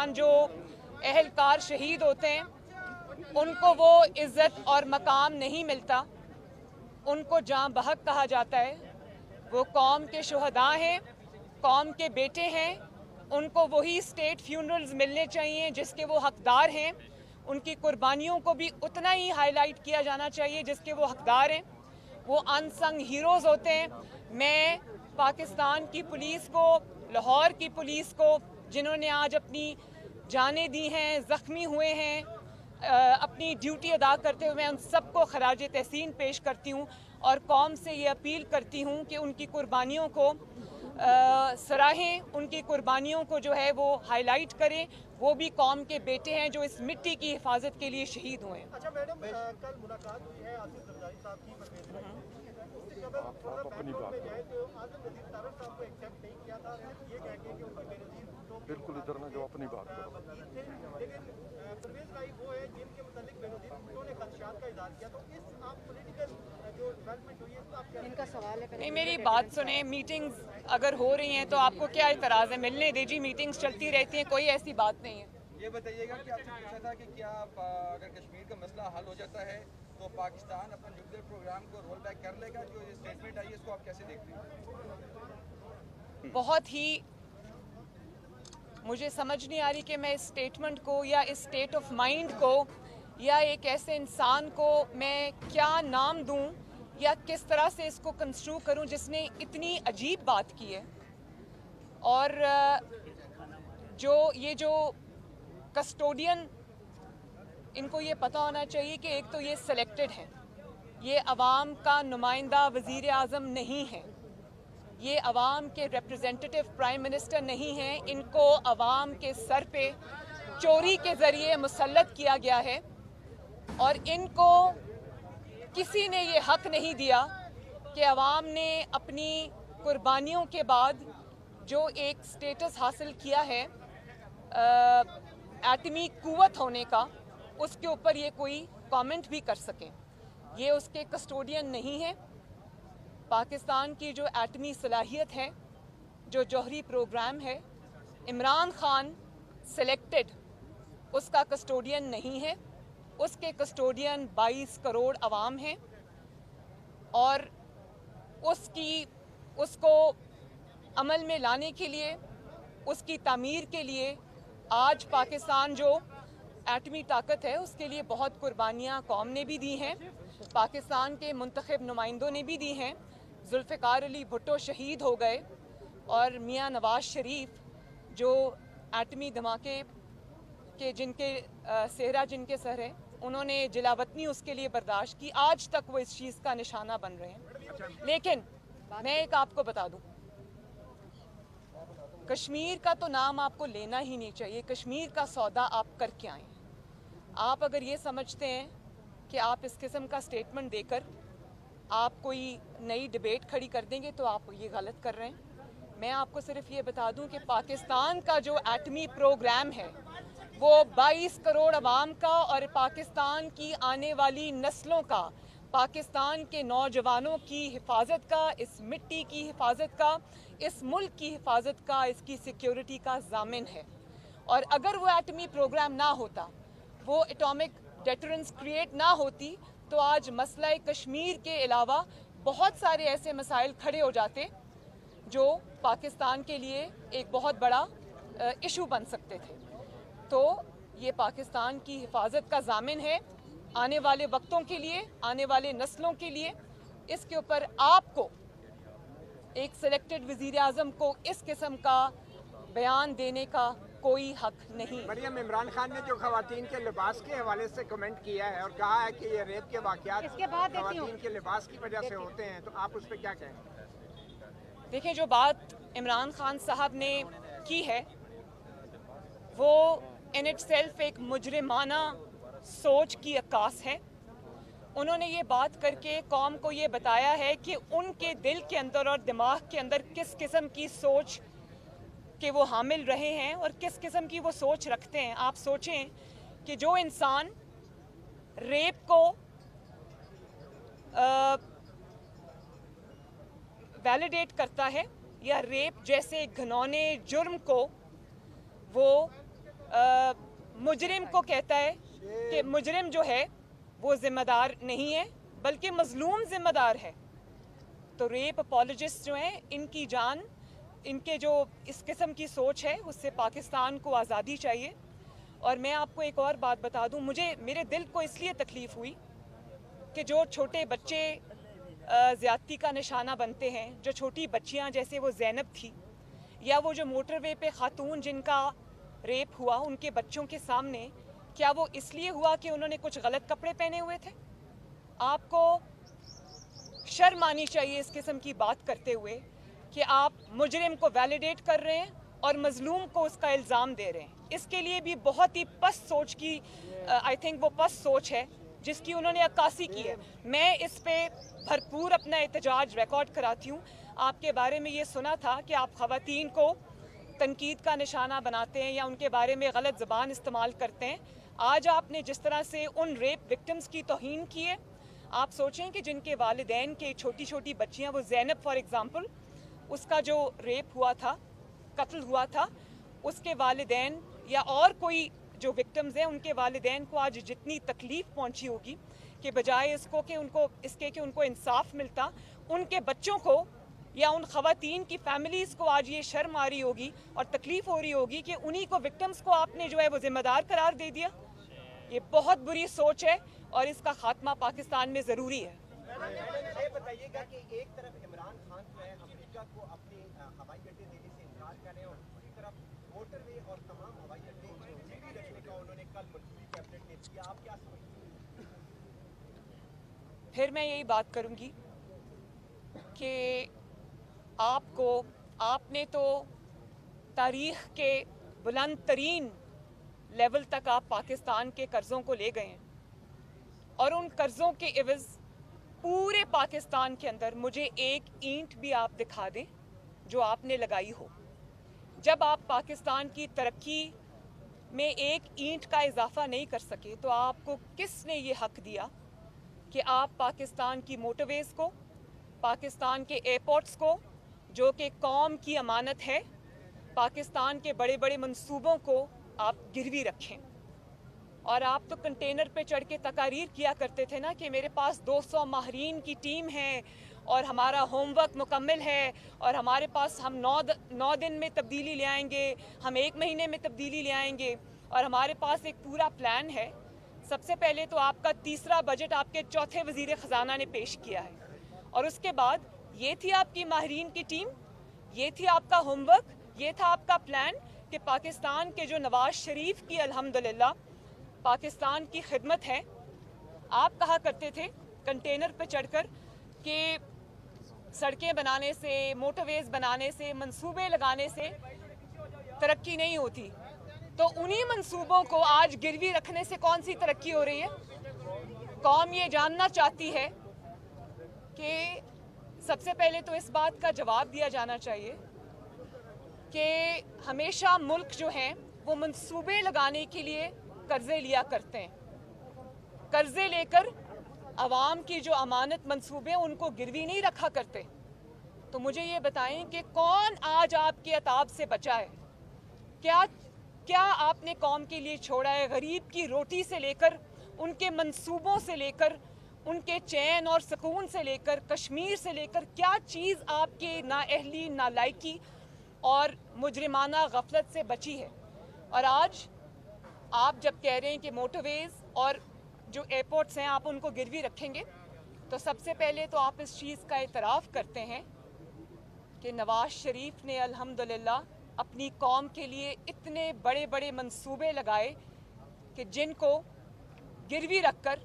दौरान जो अहलकार शहीद होते हैं उनको वो इज़्ज़त और मकाम नहीं मिलता, उनको जाँ बहक कहा जाता है। वो कौम के शुहदा हैं, कौम के बेटे हैं, उनको वही स्टेट फ्यूनरल्स मिलने चाहिए जिसके वो हकदार हैं। उनकी कुर्बानियों को भी उतना ही हाईलाइट किया जाना चाहिए जिसके वो हकदार हैं। वो अनसंग हीरोज़ होते हैं। मैं पाकिस्तान की पुलिस को, लाहौर की पुलिस को, जिन्होंने आज अपनी जानें दी हैं, ज़ख्मी हुए हैं, अपनी ड्यूटी अदा करते हुए, मैं उन सबको खराज तहसीन पेश करती हूँ और कौम से ये अपील करती हूँ कि उनकी कुर्बानियों को सराहें, उनकी कुर्बानियों को जो है वो हाईलाइट करें। वो भी कौम के बेटे हैं जो इस मिट्टी की हिफाजत के लिए शहीद हुए हैं। अच्छा मैडम, कल मुलाकात हुई है आसिफ जरदारी साहब की परवेज़ इलाही उससे कबल थोड़ा बैकग्राउंड में जाए तो आज़म नज़ीर तारड़ साहब को एक्सेप्ट नहीं किया था, ये कह के कि उनकी बेनज़ीर भुट्टो बिल्कुल इधर ना जो अपनी बात करो। थे, लेकिन परवेज़ इलाही वो है जिनके मुतालिक बेनज़ीर भुट्टो ने खदशात का इज़हार किया। तो इस आप पॉलिटिकल जो डेवलपमेंट हुई है इसको आप क्या, इनका सवाल है? नहीं, मेरी बात सुने। मीटिंग्स अगर हो रही हैं तो आपको क्या इतराज़ है? मिलने दीजिए, मीटिंग्स चलती रहती हैं, कोई ऐसी बात नहीं है। ये बताइएगा कि आपसे पूछा था कि क्या अगर कश्मीर का मसला हल हो जाता है तो पाकिस्तान अपना न्यूक्लियर प्रोग्राम को रोल बैक कर लेगा? जो ये स्टेटमेंट आई है इसको आप कैसे देखते हैं? बहुत ही मुझे समझ नहीं आ रही कि मैं इस स्टेटमेंट को या इस स्टेट ऑफ माइंड को या एक ऐसे इंसान को मैं क्या नाम दूं या किस तरह से इसको कंस्ट्रू करूं जिसने इतनी अजीब बात की है। और जो कस्टोडियन, इनको ये पता होना चाहिए कि एक तो ये सिलेक्टेड हैं, ये अवाम का नुमाइंदा वज़ीर आज़म नहीं है, ये अवाम के रिप्रेजेंटेटिव प्राइम मिनिस्टर नहीं हैं। इनको अवाम के सर पे चोरी के ज़रिए मुसल्लत किया गया है और इनको किसी ने ये हक नहीं दिया कि अवाम ने अपनी कुर्बानियों के बाद जो एक स्टेटस हासिल किया है एटमी कुव्वत होने का, उसके ऊपर ये कोई कमेंट भी कर सकें। ये उसके कस्टोडियन नहीं है। पाकिस्तान की जो एटमी सलाहियत है, जो जौहरी प्रोग्राम है, इमरान खान सिलेक्टेड उसका कस्टोडियन नहीं है। उसके कस्टोडियन 22 करोड़ अवाम हैं और उसको अमल में लाने के लिए, उसकी तामीर के लिए आज पाकिस्तान जो एटमी ताकत है उसके लिए बहुत कुर्बानियाँ कौम ने भी दी हैं, पाकिस्तान के मुंतखब नुमाइंदों ने भी दी हैं। जुल्फ़िकार अली भुट्टो शहीद हो गए और मियाँ नवाज शरीफ जो एटमी धमाके के जिनके सेहरा जिनके सर है, उन्होंने जिलावतनी उसके लिए बर्दाश्त की। आज तक वो इस चीज़ का निशाना बन रहे हैं। लेकिन मैं एक आपको बता दूं, कश्मीर का तो नाम आपको लेना ही नहीं चाहिए। कश्मीर का सौदा आप करके आए। आप अगर ये समझते हैं कि आप इस किस्म का स्टेटमेंट देकर आप कोई नई डिबेट खड़ी कर देंगे तो आप ये गलत कर रहे हैं। मैं आपको सिर्फ ये बता दूं कि पाकिस्तान का जो एटमी प्रोग्राम है वो 22 करोड़ अवाम का और पाकिस्तान की आने वाली नस्लों का, पाकिस्तान के नौजवानों की हिफाजत का, इस मिट्टी की हिफाजत का, इस मुल्क की हिफाजत का, इसकी सिक्योरिटी का ज़ामिन है। और अगर वो एटमी प्रोग्राम ना होता, वो एटॉमिक डेटरेंस क्रिएट ना होती, तो आज मसला कश्मीर के अलावा बहुत सारे ऐसे मसाइल खड़े हो जाते जो पाकिस्तान के लिए एक बहुत बड़ा इशू बन सकते थे। तो ये पाकिस्तान की हिफाजत का ज़ामिन है आने वाले वक्तों के लिए, आने वाले नस्लों के लिए। इसके ऊपर आपको एक सिलेक्टेड वज़ीर आज़म को इस किस्म का बयान देने का कोई हक नहीं। मरियम, इमरान खान ने जो खवातीन के लिबास के हवाले से कमेंट किया है और कहा है कि ये रेप के वाक़यात खवातीन के लिबास की वजह से होते हैं, तो आप उस पर क्या कहें? देखिए, जो बात इमरान खान साहब ने की है वो इन इट सेल्फ एक मुजरिमाना सोच की अक्कास है। उन्होंने ये बात करके कौम को ये बताया है कि उनके दिल के अंदर और दिमाग के अंदर किस किस्म की सोच के वो हामिल रहे हैं और किस किस्म की वो सोच रखते हैं। आप सोचें कि जो इंसान रेप को वैलिडेट करता है या रेप जैसे घिनौने जुर्म को वो मुजरिम को कहता है कि मुजरिम जो है वो जिम्मेदार नहीं है बल्कि मजलूम जिम्मेदार है। तो रेप अपॉलजिस्ट जो हैं इनकी जान, इनके जो इस किस्म की सोच है उससे पाकिस्तान को आज़ादी चाहिए। और मैं आपको एक और बात बता दूं, मेरे दिल को इसलिए तकलीफ़ हुई कि जो छोटे बच्चे ज़्यादती का निशाना बनते हैं, जो छोटी बच्चियां जैसे वो ज़ैनब थी, या वो जो मोटरवे पे खातून जिनका रेप हुआ उनके बच्चों के सामने, क्या वो इसलिए हुआ कि उन्होंने कुछ गलत कपड़े पहने हुए थे? आपको शर्म आनी चाहिए इस किस्म की बात करते हुए कि आप मुजरिम को वैलिडेट कर रहे हैं और मजलूम को उसका इल्ज़ाम दे रहे हैं। इसके लिए भी बहुत ही पस्त सोच की, आई थिंक वो पस्त सोच है जिसकी उन्होंने अक्कासी की है। मैं इस पे भरपूर अपना एहतजाज रिकॉर्ड कराती हूँ। आपके बारे में ये सुना था कि आप ख़वातीन को तनकीद का निशाना बनाते हैं या उनके बारे में गलत ज़बान इस्तेमाल करते हैं। आज आपने जिस तरह से उन रेप विक्टिम्स की तौहीन की है, आप सोचें कि जिनके वालिदैन के छोटी छोटी बच्चियाँ, वो ज़ैनब फॉर एग्ज़ाम्पल, उसका जो रेप हुआ था, कत्ल हुआ था, उसके वालिदैन या और कोई जो विक्टिम्स हैं उनके वालिदैन को आज जितनी तकलीफ़ पहुंची होगी कि बजाय इसको कि उनको इंसाफ मिलता, उनके बच्चों को या उन ख़वातीन की फैमिलीज़ को आज ये शर्म आ रही होगी और तकलीफ़ हो रही होगी कि उन्हीं को, विक्टिम्स को आपने जो है वो ज़िम्मेदार करार दे दिया। ये बहुत बुरी सोच है और इसका खात्मा पाकिस्तान में ज़रूरी है। ये बताइएगा कि एक तरफ इमरान खान जो है अमेरिका को अपने हवाई अड्डे देने से इनकार कर रहे हैं और दूसरी तरफ मोटरवे और तमाम हवाई अड्डे गिरवी रखने का उन्होंने कल मंजूरी कैबिनेट ने दिया। आप क्या समझते हैं? फिर मैं यही बात करूंगी कि आपने तो तारीख के बुलंद तरीन लेवल तक आप पाकिस्तान के कर्ज़ों को ले गए हैं और उन कर्ज़ों के एवज़ पूरे पाकिस्तान के अंदर मुझे एक ईंट भी आप दिखा दें जो आपने लगाई हो। जब आप पाकिस्तान की तरक्की में एक ईंट का इजाफा नहीं कर सके तो आपको किसने ये हक दिया कि आप पाकिस्तान की मोटरवेज़ को, पाकिस्तान के एयरपोर्ट्स को, जो कि कौम की अमानत है, पाकिस्तान के बड़े बड़े मंसूबों को आप गिरवी रखें? और आप तो कंटेनर पे चढ़ के तकारीर किया करते थे ना कि मेरे पास 200 माहरीन की टीम है और हमारा होमवर्क मुकम्मल है और हमारे पास हम 9 दिन में तब्दीली ले आएंगे, हम 1 महीने में तब्दीली ले आएंगे और हमारे पास एक पूरा प्लान है। सबसे पहले तो आपका तीसरा बजट आपके चौथे वज़ीर ख़जाना ने पेश किया है और उसके बाद ये थी आपकी माहरीन की टीम, ये थी आपका होमवर्क, ये था आपका प्लान कि पाकिस्तान के जो नवाज शरीफ की अल्हम्दुलिल्लाह पाकिस्तान की खिदमत है। आप कहा करते थे कंटेनर पर चढ़कर कि सड़कें बनाने से, मोटरवेज़ बनाने से, मंसूबे लगाने से तरक्की नहीं होती, तो उन्हीं मंसूबों को आज गिरवी रखने से कौन सी तरक्की हो रही है? कौम ये जानना चाहती है कि सबसे पहले तो इस बात का जवाब दिया जाना चाहिए कि हमेशा मुल्क जो हैं वो मंसूबे लगाने के लिए कर्जे लिया करते हैं। कर्जे लेकर अवाम की जो अमानत मंसूबे हैं उनको गिरवी नहीं रखा करते। तो मुझे ये बताएं कि कौन आज आपके अताब से बचा है? क्या आपने कौम के लिए छोड़ा है? गरीब की रोटी से लेकर, उनके मंसूबों से लेकर, उनके चैन और सुकून से लेकर, कश्मीर से लेकर, क्या चीज़ आपके नाअहली, नालायकी और मुजरिमाना गफलत से बची है? और आज आप जब कह रहे हैं कि मोटरवेज़ और जो एयरपोर्ट्स हैं आप उनको गिरवी रखेंगे, तो सबसे पहले तो आप इस चीज़ का इतराफ़ करते हैं कि नवाज शरीफ ने अल्हम्दुलिल्लाह अपनी कौम के लिए इतने बड़े बड़े मंसूबे लगाए कि जिनको गिरवी रखकर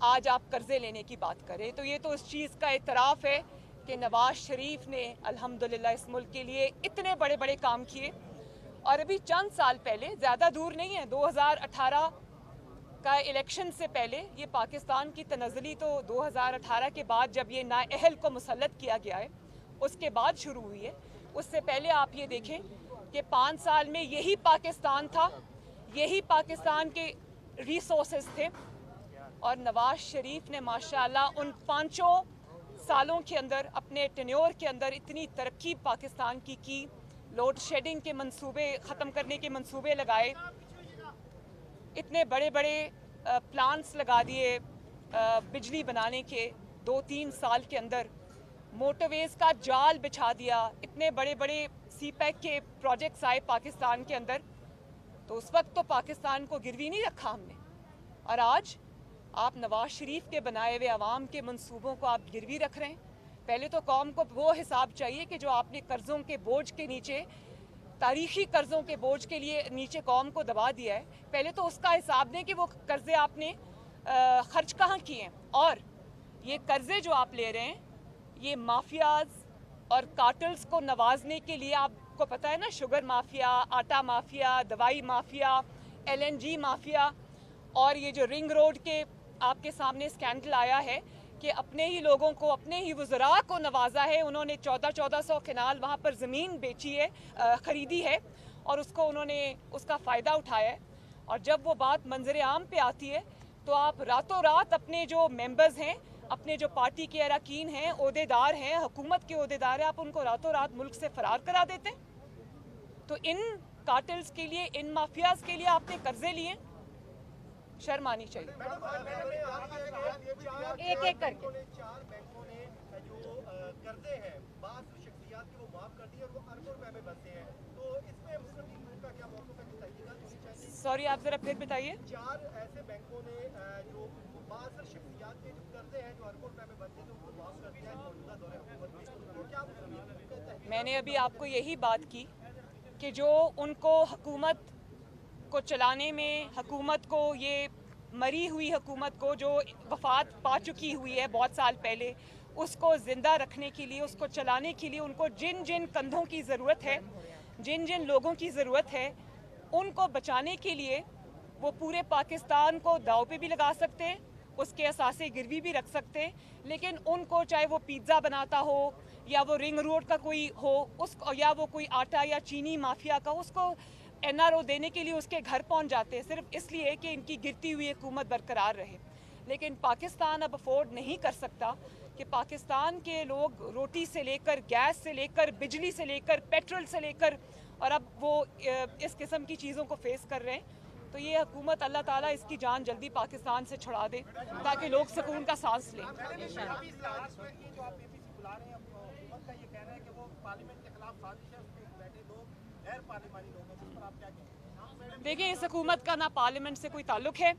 आज आप कर्जे लेने की बात करें। तो ये तो इस चीज़ का इतराफ़ है कि नवाज शरीफ ने अल्हम्दुलिल्लाह इस मुल्क के लिए इतने बड़े बड़े काम किए। और अभी चंद साल पहले, ज़्यादा दूर नहीं है, 2018 का इलेक्शन से पहले, ये पाकिस्तान की तनज़्ज़ुली तो 2018 के बाद जब ये नाअहल को मुसल्लत किया गया है उसके बाद शुरू हुई है। उससे पहले आप ये देखें कि 5 साल में यही पाकिस्तान था, यही पाकिस्तान के रिसोर्सेज थे और नवाज शरीफ ने माशाल्लाह उन 5 सालों के अंदर, अपने टेन्योर के अंदर इतनी तरक्की पाकिस्तान की लोड शेडिंग के मंसूबे ख़त्म करने के मंसूबे लगाए, इतने बड़े बड़े प्लांट्स लगा दिए बिजली बनाने के 2-3 साल के अंदर, मोटरवेज का जाल बिछा दिया, इतने बड़े बड़े सीपैक के प्रोजेक्ट्स आए पाकिस्तान के अंदर, तो उस वक्त तो पाकिस्तान को गिरवी नहीं रखा हमने। और आज आप नवाज शरीफ के बनाए हुए अवाम के मंसूबों को आप गिरवी रख रहे हैं। पहले तो कौम को वो हिसाब चाहिए कि जो आपने कर्ज़ों के बोझ के नीचे, तारीखी कर्ज़ों के बोझ के लिए नीचे कौम को दबा दिया है, पहले तो उसका हिसाब दें कि वो कर्ज़े आपने खर्च कहाँ किए हैं। और ये कर्ज़े जो आप ले रहे हैं, ये माफियाज और कार्टल्स को नवाजने के लिए, आपको पता है ना, शुगर माफिया, आटा माफिया, दवाई माफिया, LNG माफिया, और ये जो रिंग रोड के आपके सामने स्कैंडल आया है कि अपने ही लोगों को, अपने ही वज़रा को नवाजा है। उन्होंने 1400 कनाल वहाँ पर ज़मीन बेची है, ख़रीदी है, और उसको उन्होंने उसका फ़ायदा उठाया है। और जब वो बात मंजर आम पे आती है तो आप रातों रात अपने जो मेंबर्स हैं, अपने जो पार्टी के अरकान हैं, ओहदेदार हैं, हुकूमत के ओहदेदार हैं, आप उनको रातों रात मुल्क से फ़रार करा देते हैं। तो इन कार्टल्स के लिए, इन माफियाज के लिए आपने कर्जे लिए, शर्म आनी चाहिए। एक एक करके 4 बैंकों ने जो कर्जे हैं बास शख्सियात के वो माफ कर दिए और वो अरबों रुपए में बनते हैं, तो इसमें मुस्लिम लीग का क्या मौक़िफ़ है? तहकीकात होनी चाहिए। सॉरी, आप ज़रा फिर बताइए। 4 ऐसे बैंकों ने जो बास शख्सियात के जो कर्जे हैं जो अरबों रुपए में बनते हैं, तो उनको माफ कर दिया है मौजूदा दौरे हुकूमत में, तो क्या मैंने अभी आपको यही बात की कि जो उनको हुकूमत को चलाने में, हुकूमत को, ये मरी हुई हुकूमत को जो वफात पा चुकी हुई है बहुत साल पहले, उसको ज़िंदा रखने के लिए, उसको चलाने के लिए उनको जिन जिन कंधों की ज़रूरत है, जिन जिन लोगों की ज़रूरत है, उनको बचाने के लिए वो पूरे पाकिस्तान को दाव पे भी लगा सकते हैं, उसके असासे गिरवी भी रख सकते हैं। लेकिन उनको, चाहे वो पिज़्ज़ा बनाता हो या वो रिंग रोड का कोई हो, उसको, या वो कोई आटा या चीनी माफिया का, उसको NRO देने के लिए उसके घर पहुंच जाते हैं, सिर्फ इसलिए कि इनकी गिरती हुई हुकूमत बरकरार रहे। लेकिन पाकिस्तान अब अफोर्ड नहीं कर सकता कि पाकिस्तान के लोग रोटी से लेकर, गैस से लेकर, बिजली से लेकर, पेट्रोल से लेकर, और अब वो इस किस्म की चीज़ों को फेस कर रहे हैं। तो ये हुकूमत, अल्लाह ताला इसकी जान जल्दी पाकिस्तान से छुड़ा दे ताकि लोग सुकून का सांस लें। देखिए, इस हुकूमत का ना पार्लियामेंट से कोई ताल्लुक है,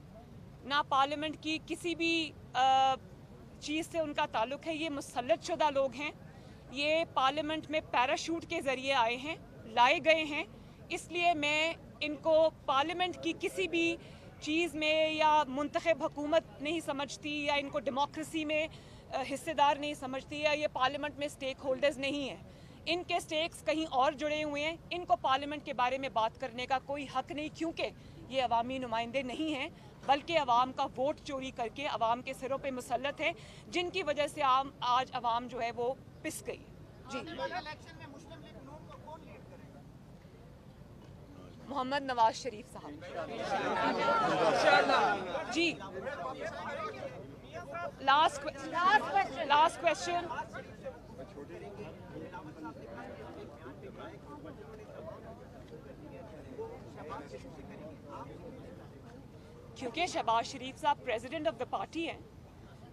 ना पार्लियामेंट की किसी भी चीज़ से उनका ताल्लुक है। ये मुसल्लत शुदा लोग हैं, ये पार्लियामेंट में पैराशूट के ज़रिए आए हैं, लाए गए हैं। इसलिए मैं इनको पार्लियामेंट की किसी भी चीज़ में या मुंतखब हुकूमत नहीं समझती, या इनको डेमोक्रेसी में हिस्सेदार नहीं समझती, या ये पार्लियामेंट में स्टेक होल्डर्स नहीं हैं। इनके स्टेक्स कहीं और जुड़े हुए हैं। इनको पार्लियामेंट के बारे में बात करने का कोई हक नहीं, क्योंकि ये अवामी नुमाइंदे नहीं हैं, बल्कि अवाम का वोट चोरी करके अवाम के सिरों पे मुसल्लत है, जिनकी वजह से आज अवाम जो है वो पिस गई। जी, मोहम्मद नवाज शरीफ साहब जी। Last question. क्योंकि शहबाज शरीफ साहब प्रेसिडेंट ऑफ द पार्टी हैं,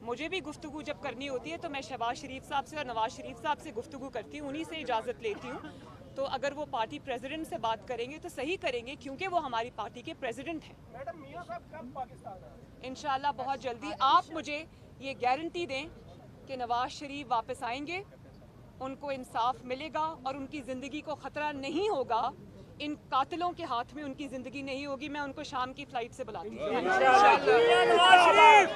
मुझे भी गुफ्तगू जब करनी होती है तो मैं शहबाज शरीफ साहब से और नवाज शरीफ साहब से गुफ्तगू करती हूँ, उन्हीं से इजाज़त लेती हूँ। तो अगर वो पार्टी प्रेसिडेंट से बात करेंगे तो सही करेंगे, क्योंकि वो हमारी पार्टी के प्रेसिडेंट हैं। मैडम, मियां साहब कब पाकिस्तान आए? इंशाल्लाह बहुत जल्दी। आप मुझे ये गारंटी दें कि नवाज शरीफ वापस आएंगे, उनको इंसाफ मिलेगा और उनकी ज़िंदगी को ख़तरा नहीं होगा, इन कातिलों के हाथ में उनकी ज़िंदगी नहीं होगी। मैं उनको शाम की फ़्लाइट से बुलाती हूँ।